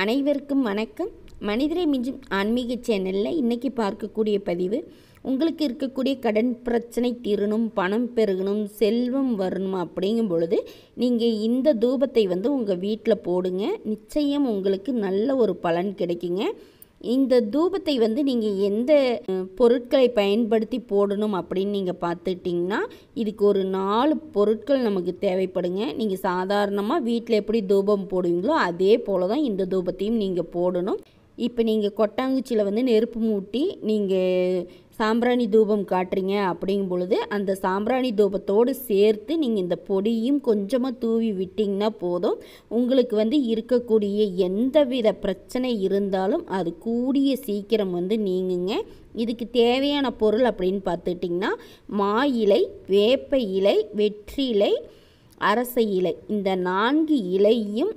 அனைவருக்கும் வணக்கம். மனிதரை மிஞ்சும் ஆன்மீக சேனலில் இன்றைக்கி பார்க்கக்கூடிய பதிவு, உங்களுக்கு இருக்கக்கூடிய கடன் பிரச்சனை தீரணும், பணம் பெருகணும், செல்வம் வரணும் அப்படிங்கும் பொழுது நீங்கள் இந்த தூபத்தை உங்கள் வீட்டில் போடுங்க. நிச்சயம் உங்களுக்கு நல்ல ஒரு பலன் கிடைக்குங்க. இந்த தூபத்தை நீங்கள் எந்த பொருட்களை பயன்படுத்தி போடணும் அப்படின்னு நீங்கள் பார்த்துட்டிங்கன்னா, இதுக்கு ஒரு 4 பொருட்கள் நமக்கு தேவைப்படுங்க. நீங்கள் சாதாரணமாக வீட்டில் எப்படி தூபம் போடுவீங்களோ அதே போல் தான் இந்த தூபத்தையும் நீங்கள் போடணும். இப்போ நீங்கள் கொட்டாங்குச்சியில் நெருப்பு மூட்டி நீங்கள் சாம்பிராணி தூபம் காட்டுறீங்க அப்படிங்கும் பொழுது அந்த சாம்பிராணி தூபத்தோடு சேர்த்து நீங்கள் இந்த பொடியும் கொஞ்சமாக தூவி விட்டிங்கன்னா போதும். உங்களுக்கு இருக்கக்கூடிய எந்தவித பிரச்சனை இருந்தாலும் அது கூடிய சீக்கிரம் நீங்குங்க. இதுக்கு தேவையான பொருள் அப்படின்னு பார்த்துட்டிங்கன்னா, மா இலை, வேப்ப இலை, வெற்றிலை, அரச இலை, இந்த 4 இலையும்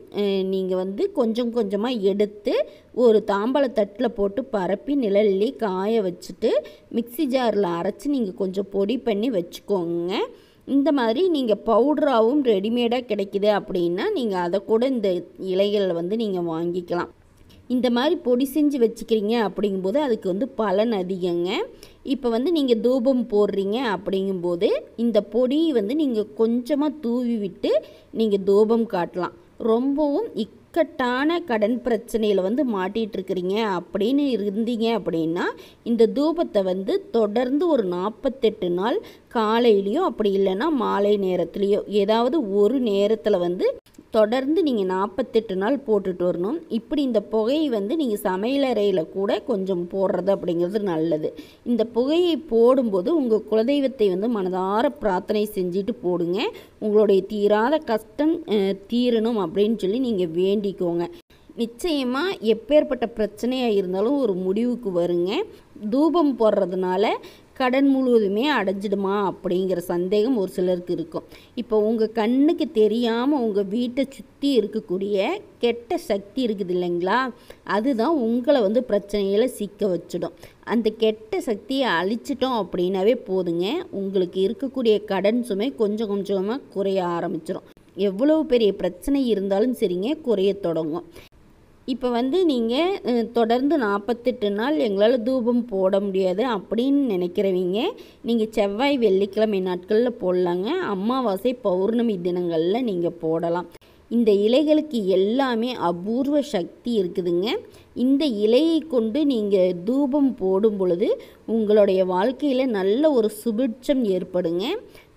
நீங்கள் கொஞ்சம் கொஞ்சமாக எடுத்து ஒரு தாம்பாளத்தட்டில் போட்டு பரப்பி நிழல்லே காய வச்சுட்டு மிக்சி ஜாரில் அரைச்சி நீங்கள் கொஞ்சம் பொடி பண்ணி வச்சுக்கோங்க. இந்த மாதிரி நீங்கள் பவுடராகவும் ரெடிமேடாக கிடைக்கிது அப்படின்னா நீங்கள் அதை கூட இந்த இலைகளை நீங்கள் வாங்கிக்கலாம். இந்த மாதிரி பொடி செஞ்சு வச்சுக்கிறீங்க அப்படிங்கும்போது அதுக்கு பலன் அதிகங்க. இப்போ நீங்கள் தூபம் போடுறீங்க அப்படிங்கும்போது இந்த பொடி நீங்கள் கொஞ்சமாக தூவி விட்டு நீங்கள் தூபம் காட்டலாம். ரொம்பவும் இக்கட்டான கடன் பிரச்சனையில் மாட்டிகிட்டு இருக்கிறீங்க அப்படின்னு இருந்தீங்க அப்படின்னா இந்த தூபத்தை தொடர்ந்து ஒரு 48 நாள் காலையிலையோ அப்படி இல்லைன்னா மாலை நேரத்துலேயோ ஏதாவது ஒரு நேரத்தில் தொடர்ந்து நீங்கள் 48 நாள் போட்டுட்டு வரணும். இப்படி இந்த புகையை நீங்கள் சமையலறையில் கூட கொஞ்சம் போடுறது அப்படிங்கிறது நல்லது. இந்த புகையை போடும்போது உங்கள் குலதெய்வத்தை மனதார பிரார்த்தனை செஞ்சுட்டு போடுங்க. உங்களுடைய தீராத கஷ்டம் தீரணும் அப்படின்னு சொல்லி நீங்கள் வேண்டிக்கோங்க. நிச்சயமாக எப்பேற்பட்ட பிரச்சனையாக இருந்தாலும் ஒரு முடிவுக்கு வருங்க. தூபம் போடுறதுனால கடன் முழுவதுமே அடைஞ்சிடுமா அப்படிங்கிற சந்தேகம் ஒரு சிலருக்கு இருக்கும். இப்போ உங்கள் கண்ணுக்கு தெரியாமல் உங்கள் வீட்டை சுற்றி இருக்கக்கூடிய கெட்ட சக்தி இருக்குது இல்லைங்களா, அதுதான் உங்களை பிரச்சனையில் சிக்க வச்சிடும். அந்த கெட்ட சக்தியை அழிச்சிட்டோம் அப்படின்னாவே போதுங்க, உங்களுக்கு இருக்கக்கூடிய கடன் சுமை கொஞ்சம் கொஞ்சமாக குறைய ஆரம்பிச்சிடும். எவ்வளவு பெரிய பிரச்சனை இருந்தாலும் சரிங்க, குறைய தொடங்கும். இப்போ நீங்கள் தொடர்ந்து 48 நாள் எங்களால் தூபம் போட முடியாது அப்படின்னு நினைக்கிறவங்க நீங்கள் செவ்வாய் வெள்ளிக்கிழமை நாட்களில் போடலாங்க. அமாவாசை பௌர்ணமி தினங்களில் நீங்கள் போடலாம். இந்த இலைகளுக்கு எல்லாமே அபூர்வ சக்தி இருக்குதுங்க. இந்த இலையை கொண்டு நீங்கள் தூபம் போடும் பொழுது உங்களுடைய வாழ்க்கையில் நல்ல ஒரு சுபிட்சம் ஏற்படுங்க.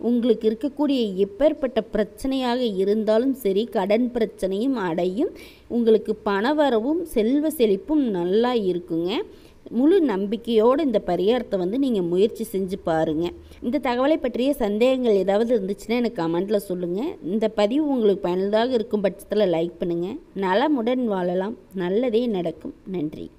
உங்களுக்கு இருக்கக்கூடிய எப்பேற்பட்ட பிரச்சனையாக இருந்தாலும் சரி, கடன் பிரச்சனையும் அடையும். உங்களுக்கு பணவரவும் செல்வ செழிப்பும் நல்லா இருக்குங்க. முழு நம்பிக்கையோடு இந்த பரிகாரத்தை நீங்கள் முயற்சி செஞ்சு பாருங்கள். இந்த தகவலை பற்றிய சந்தேகங்கள் ஏதாவது இருந்துச்சுன்னா எனக்கு கமெண்ட்டில் சொல்லுங்கள். இந்த பதிவு உங்களுக்கு பயனுள்ளதாக இருக்கும் பட்சத்தில் லைக் பண்ணுங்கள். நலமுடன் வாழலாம். நல்லதே நடக்கும். நன்றி.